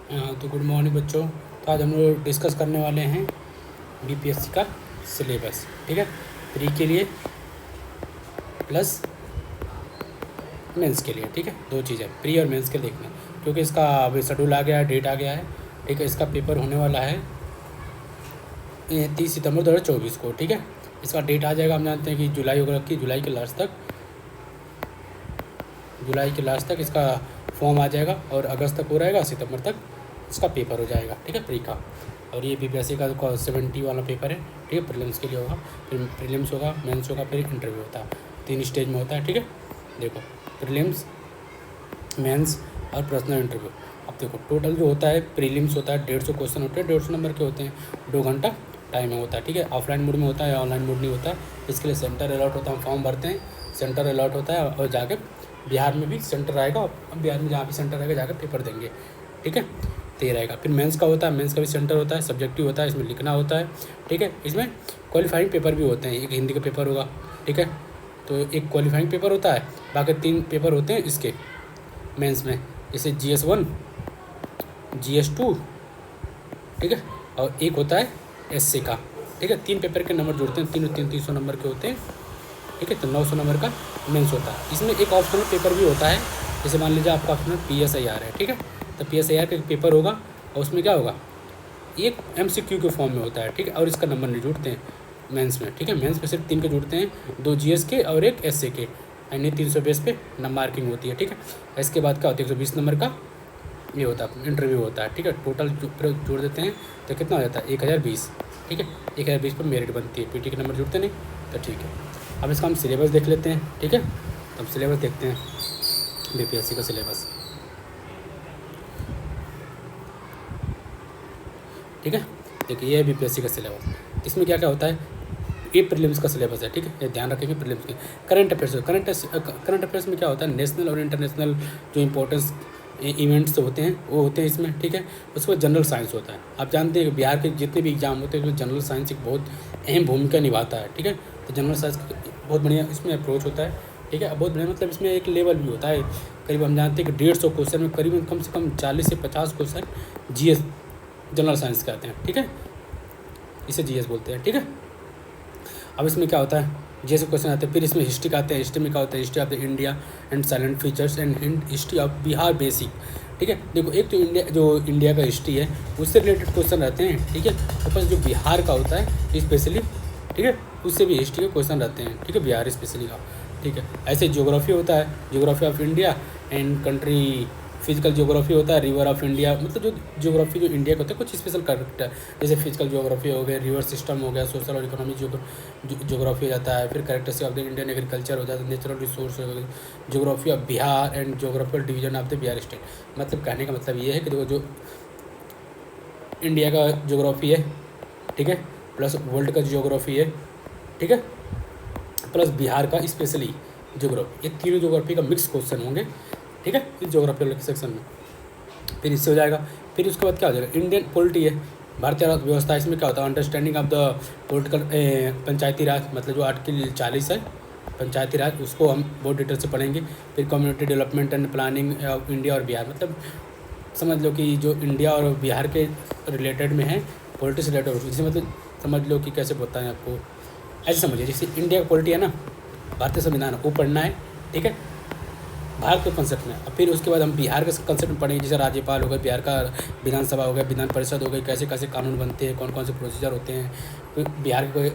तो good morning बच्चों। तो आज हम लोग डिस्कस करने वाले हैं बीपीएससी का सिलेबस। ठीक है, प्री के लिए प्लस मेंस के लिए। ठीक है, दो चीज़ें, प्री और मेंस के देखना, क्योंकि इसका अभी शेड्यूल आ गया है, डेट आ गया है। ठीक है, इसका पेपर होने वाला है 30 सितंबर 2024 को। ठीक है, इसका डेट आ जाएगा। हम जानते हैं कि जुलाई होगा, कि जुलाई के लास्ट तक इसका फॉर्म आ जाएगा और अगस्त तक हो रहेगा, सितंबर तक इसका पेपर हो जाएगा। ठीक है, प्री का। और ये बीपीएससी का 70 वाला पेपर है। ठीक है, प्रीलिम्स के लिए होगा, फिर प्रीलिम्स होगा, मेंस होगा, फिर इंटरव्यू होता है। 3 स्टेज में होता है। ठीक है, देखो प्रीलिम्स, मेंस और पर्सनल इंटरव्यू। अब देखो टोटल जो होता है, प्रीलिम्स होता है 150 क्वेश्चन होते हैं, 150 नंबर के होते हैं, 2 घंटा टाइम होता है। ठीक है, ऑफलाइन मोड में होता है, ऑनलाइन मोड नहीं होता है। इसके लिए सेंटर अलॉट होता है, हम फॉर्म भरते हैं, सेंटर अलॉट होता है और जाके बिहार में भी सेंटर आएगा। अब बिहार में जहाँ भी सेंटर आएगा जाकर पेपर देंगे। ठीक है, तो ये रहेगा। फिर मेंस का होता है, मेंस का भी सेंटर होता है, सब्जेक्टिव होता है, इसमें लिखना होता है। ठीक है, इसमें क्वालिफाइंग पेपर भी होते हैं, एक हिंदी का पेपर होगा। ठीक है, तो एक क्वालिफाइंग पेपर होता है, बाकी 3 पेपर होते हैं इसके मेंस में, जैसे GS1, GS2। ठीक है, और एक होता है SC का। ठीक है, 3 पेपर के नंबर जुड़ते हैं, तीनों 300 नंबर के होते हैं। ठीक है, तो 900 नंबर का मेंस होता है। इसमें एक ऑप्शनल पेपर भी होता है, जैसे मान लीजिए आपका ऑप्शनल PSIR है। ठीक है, तो PSIR का एक पेपर होगा और उसमें क्या होगा, एक MCQ के फॉर्म में होता है। ठीक है, और इसका नंबर नहीं जुड़ते हैं मेंस में। ठीक है, मेंस में सिर्फ 3 के जुड़ते हैं, 2 GS के और एक SC के, यानी 300 बेस पे मार्किंग होती है। ठीक है, इसके बाद क्या होता है, 120 नंबर का ये होता है, इंटरव्यू होता है। ठीक है, टोटल जोड़ देते हैं तो कितना हो जाता है, 1020। ठीक है, 1020 पर मेरिट बनती है, PT के नंबर जुड़ते नहीं, तो ठीक है। अब इसका हम सिलेबस देख लेते हैं। ठीक है, तो हम सिलेबस देखते हैं, बीपीएससी का सिलेबस। ठीक है, देखिए ये है बीपीएससी का सिलेबस। इसमें क्या क्या होता है, ये प्रीलिम्स का सिलेबस है। ठीक है, ये ध्यान रखेंगे प्रीलिम्स के। करंट अफेयर्स में क्या होता है, नेशनल और इंटरनेशनल जो इंपॉर्टेंस इवेंट्स होते हैं वो होते हैं इसमें। ठीक है, उसके बाद जनरल साइंस होता है। आप जानते हैं कि बिहार के जितने भी एग्जाम होते हैं उसमें जनरल साइंस एक बहुत अहम भूमिका निभाता है। ठीक है, तो जनरल साइंस बहुत बढ़िया इसमें अप्रोच होता है। ठीक है, बहुत बढ़िया, मतलब इसमें एक लेवल भी होता है। करीब हम जानते हैं कि 150 क्वेश्चन में करीबन कम से कम 40 से 50 क्वेश्चन GS जनरल साइंस के आते हैं। ठीक है, इसे GS बोलते हैं। ठीक है, अब इसमें क्या होता है, जैसे क्वेश्चन आते हैं, फिर इसमें हिस्ट्री का आते हैं। हिस्ट्री में क्या होता है, history of the India and salient features and history of Bihar basic. ठीक है, देखो एक तो इंडिया का हिस्ट्री है, उससे रिलेटेड क्वेश्चन रहते हैं। ठीक है, तो बस जो बिहार का होता है स्पेशली, ठीक है, उससे भी हिस्ट्री के क्वेश्चन रहते हैं। ठीक है, बिहार स्पेशली का। ठीक है, ऐसे ज्योग्राफी होता है, geography of India and country. Physical geography होता है, रिवर ऑफ इंडिया, मतलब जो ज्योग्राफी जो इंडिया का होता है कुछ स्पेशल कैरेक्टर, जैसे फिजिकल ज्योग्राफी हो गया, रिवर सिस्टम हो गया, सोशल और इकोनॉमिक ज्योग्राफी हो जाता है। फिर characteristic of the Indian agriculture हो जाता है, नेचुरल रिसोर्स हो गया, geography of Bihar and geographical division of the Bihar state. मतलब कहने का मतलब ये है कि देखो जो इंडिया का ज्योग्राफी है, ठीक है, प्लस वर्ल्ड का ज्योग्राफी है, ठीक है, प्लस बिहार का स्पेशली ज्योग्राफी, ये तीनों ज्योग्राफी का मिक्स क्वेश्चन होंगे। ठीक है, इस ज्योग्राफी सेक्शन में फिर इससे हो जाएगा। फिर उसके बाद क्या हो जाएगा, इंडियन पॉलिटी है, भारतीय अर्थव्यवस्था। इसमें क्या होता है, अंडरस्टैंडिंग ऑफ द पॉलिटिकल पंचायती राज, मतलब जो आर्टिकल 40 है पंचायती राज, उसको हम बहुत डिटेल से पढ़ेंगे। फिर community development and planning of India और बिहार, मतलब समझ लो कि जो इंडिया और बिहार के रिलेटेड में है, पॉलिटिक्स रिलेटेड, जैसे मतलब समझ लो कि कैसे बताएं आपको, ऐसे समझिए जैसे इंडिया का पॉलिटी है ना, भारतीय संविधान वो पढ़ना है। ठीक है, भारत के कंसेप्ट में। अब फिर उसके बाद हम बिहार के कंसेप्ट में पढ़ेंगे, जैसे राज्यपाल हो गए, बिहार का विधानसभा हो गया, विधान परिषद हो गई, कैसे कैसे कानून बनते हैं, कौन कौन से प्रोसीजर होते हैं। फिर बिहार के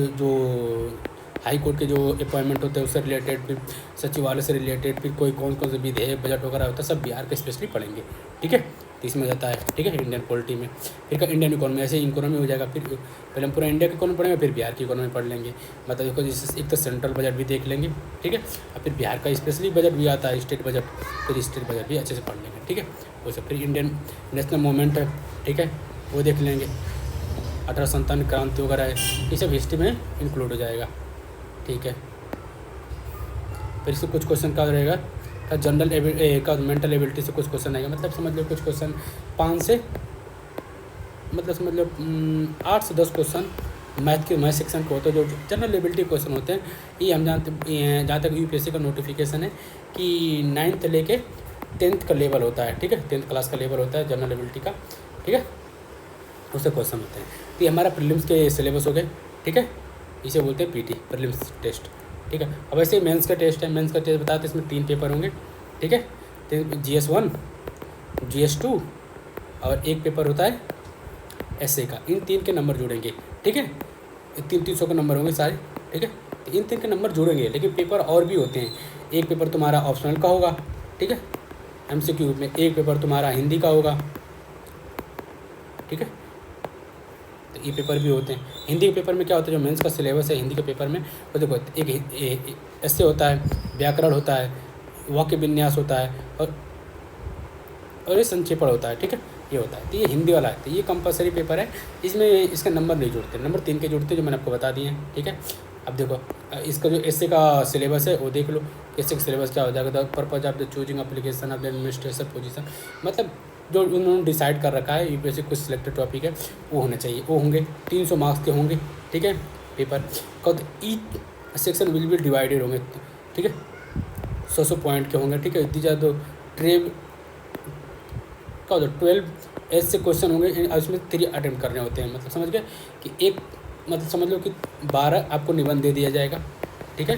जो हाई कोर्ट के जो अपॉइंटमेंट होते हैं उससे रिलेटेड, फिर सचिवालय से रिलेटेड, फिर कोई कौन कौन से विधेयक बजट वगैरह होता है, सब बिहार के स्पेशली पढ़ेंगे। ठीक है, तो इसमें जाता है। ठीक है, इंडियन पॉलिटी में। फिर का इंडियन इकोनॉमी, ऐसे इकोनॉमी हो जाएगा। फिर पहले हम पूरा इंडिया की इकोनॉमी पढ़ेंगे, फिर बिहार की इकोनॉमी पढ़ लेंगे। मतलब देखो जैसे एक तो सेंट्रल बजट भी देख लेंगे। ठीक है, और फिर बिहार का स्पेशली बजट भी आता है, स्टेट बजट, फिर स्टेट बजट भी अच्छे से पढ़ लेंगे। ठीक है, वो सब। फिर इंडियन नेशनल मूवमेंट है, ठीक है, वो देख लेंगे। 1857 क्रांति वगैरह है, ये सब हिस्ट्री में इंक्लूड हो जाएगा। ठीक है, फिर इससे कुछ क्वेश्चन का रहेगा, जनरल का मेंटल एबिलिटी से कुछ क्वेश्चन आएगा। मतलब समझ लो कुछ क्वेश्चन 5 से, मतलब समझ लो 8 से 10 क्वेश्चन मैथ सेक्शन के होते हैं, जो जनरल एबिलिटी क्वेश्चन होते हैं। ये हम जानते हैं, जहाँ तक यूपीएससी का नोटिफिकेशन है कि 9th लेके 10th का लेवल होता है, ठीक है, 10th क्लास का लेवल होता है जनरल एबिलिटी का, ठीक है, उससे क्वेश्चन होते हैं। तो ये हमारा प्रीलिम्स के सिलेबस हो गए, ठीक है, इसे बोलते हैं पीटी, प्रीलिम्स टेस्ट, ठीक है। अब ऐसे मेंस का टेस्ट है, मेंस का टेस्ट बताते हैं, इसमें 3 पेपर होंगे, ठीक है, GS1, GS2 और एक पेपर होता है एसए का। इन 3 के नंबर जुड़ेंगे, ठीक है, 300 के नंबर होंगे सारे, ठीक है। तो इन 3 के नंबर जुड़ेंगे, लेकिन पेपर और भी होते हैं। एक पेपर तुम्हारा ऑप्शनल का होगा, ठीक है, MCQ में। एक पेपर तुम्हारा हिंदी का होगा, ठीक है। तो ये पेपर भी होते हैं। हिंदी के पेपर में क्या होता है, जो मेंस का सिलेबस है हिंदी के पेपर में, वो देखो एक ऐसे होता है, व्याकरण होता है, वाक्य विन्यास होता है, और ये संक्षेपण होता है, ठीक है, ये होता है। तो ये हिंदी वाला है, तो ये कंपलसरी पेपर है, इसमें इसका नंबर नहीं जुड़ते, नंबर 3 के जुड़ते, जो मैंने आपको बता दिए हैं, ठीक है। अब देखो इसका जो एसए का सिलेबस है वो देख लो, एसए का सिलेबस क्या हो जाएगा। The purpose of the choosing application of the administration position, मतलब जो उन्होंने डिसाइड कर रखा है यूपीएससी कुछ सिलेक्टेड टॉपिक है वो होने चाहिए, वो होंगे 300 मार्क्स के होंगे, ठीक है, पेपर कब each section will be divided होंगे, ठीक है, 100 पॉइंट के होंगे, ठीक है। इतनी ज़्यादा ट्रेव क्या होता है, 12 ऐसे क्वेश्चन होंगे, उसमें 3 अटेम्प्ट करने होते हैं, मतलब समझ गए कि एक, मतलब समझ लो कि 12 आपको निबंध दे दिया जाएगा, ठीक है,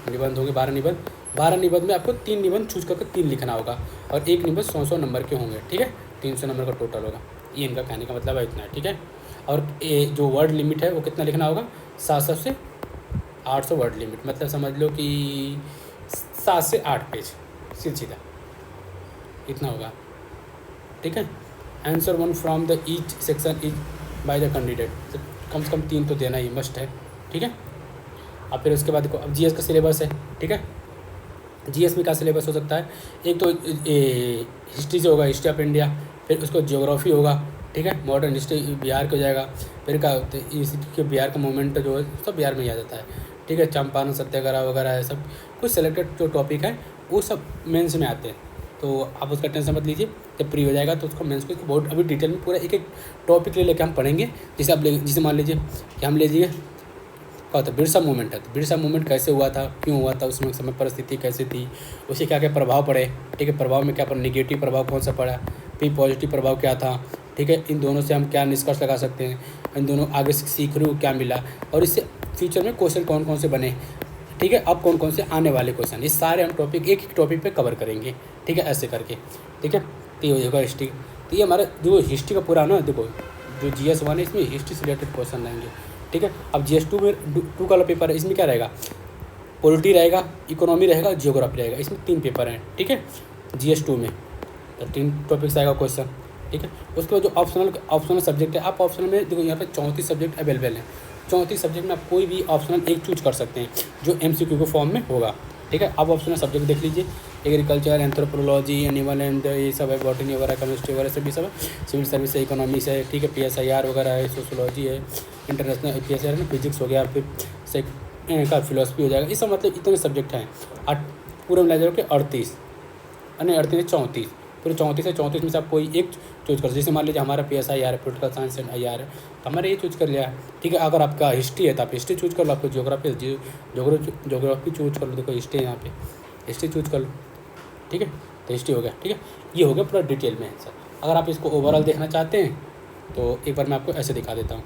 निबंध होंगे 12 निबंध में आपको 3 निबंध चूज करके 3 लिखना होगा, और एक निबंध 100 नंबर के होंगे, ठीक है, 300 नंबर का टोटल होगा। ये इनका कहने का मतलब है, इतना है, ठीक है। और जो वर्ड लिमिट है वो कितना लिखना होगा, 700 से 800 वर्ड लिमिट, मतलब समझ लो कि 7 से 8 पेज सीधा इतना होगा, ठीक है। Answer 1 from the each section is by the candidate, तो कम से कम 3 तो देना ही मस्ट है, ठीक है। अब फिर उसके बाद देखो, अब जीएस का सिलेबस है, ठीक है। जीएस में क्या सिलेबस हो सकता है, एक तो हिस्ट्री से होगा, हिस्ट्री ऑफ इंडिया, फिर उसको ज्योग्राफी होगा, ठीक है, मॉडर्न हिस्ट्री बिहार का हो जाएगा, फिर क्या के बिहार का मूवमेंट जो है सब बिहार में ही आ जाता है, ठीक है, चंपारण सत्याग्रह वगैरह है, सब कुछ सेलेक्टेड जो टॉपिक है वो सब मेंस में आते हैं। तो आप उसका टेंशन मत लीजिए, जब प्री हो जाएगा तो उसको मेंस को बहुत अभी डिटेल में पूरा एक एक टॉपिक ले लेकर हम पढ़ेंगे। जैसे आप जैसे मान लीजिए कि हम लीजिए क्या होता है, बिरसा मूवमेंट है, तो बिरसा मूवमेंट कैसे हुआ था, क्यों हुआ था, उसमें समय परिस्थिति कैसे थी, उसके क्या क्या प्रभाव पड़े, ठीक है, प्रभाव में क्या पड़ा, निगेटिव प्रभाव कौन सा पड़ा, फिर पॉजिटिव प्रभाव क्या था, ठीक है, इन दोनों से हम क्या निष्कर्ष लगा सकते हैं, इन दोनों आगे से सीखने को क्या मिला, और इससे फ्यूचर में क्वेश्चन कौन कौन से बने, ठीक है, अब कौन कौन से आने वाले क्वेश्चन, ये सारे हम टॉपिक एक टॉपिक पे कवर करेंगे, ठीक है, ऐसे करके, ठीक है। तो ये होगा हिस्ट्री। तो ये हमारा देखो हिस्ट्री का पूरा ना, देखो जो GS1 है इसमें हिस्ट्री से रिलेटेड क्वेश्चन रहेंगे, ठीक है। अब GS2 में 2 का पेपर है, इसमें क्या रहेगा, पॉलिटी रहेगा, इकोनॉमी रहेगा, जियोग्राफी रहेगा, इसमें 3 पेपर हैं, ठीक है, GS2 में, तो 3 टॉपिक्स आएगा क्वेश्चन, ठीक है। उसके बाद जो ऑप्शनल सब्जेक्ट है, आप ऑप्शनल में देखो यहाँ पे 34 सब्जेक्ट अवेलेबल हैं, 34 सब्जेक्ट में आप कोई भी ऑप्शनल एक चूज कर सकते हैं जो MCQ के फॉर्म में होगा, ठीक है। आप ऑप्शनल सब्जेक्ट देख लीजिए, एग्रीकल्चर, एंथ्रोपोलॉजी, एनिमल एंड ये सब है, बॉटनी वगैरह, केमिस्ट्री वगैरह सब ये सब है, सिविल सर्विस है, इकोनॉमिक्स है, ठीक है, PSIR वगैरह है, सोशोलॉजी है, इंटरनेशनल PSIR है, फिजिक्स हो गया, फिर से का फिलोसफी हो जाएगा, ये सब मतलब इतने सब्जेक्ट हैं। पूरे मिला जाओ कि 38 नहीं 38 34, फिर 34 है, 34 में से आप कोई एक चूज कर, जैसे मान लीजिए हमारा PSIR है, पोलिटिकल साइंस एंड IR है, तो हमारे ये चूज कर लिया, ठीक है। अगर आपका हिस्ट्री है तो आप हिस्ट्री चूज कर लो, आपको ज्योग्राफी चूज कर लो, देखो हिस्ट्री है यहाँ पे, हिस्ट्री चूज कर लो, ठीक है, तो हिस्ट्री हो गया, ठीक है। ये हो गया पूरा डिटेल में आंसर। अगर आप इसको ओवरऑल देखना चाहते हैं तो एक बार मैं आपको ऐसे दिखा देता हूँ।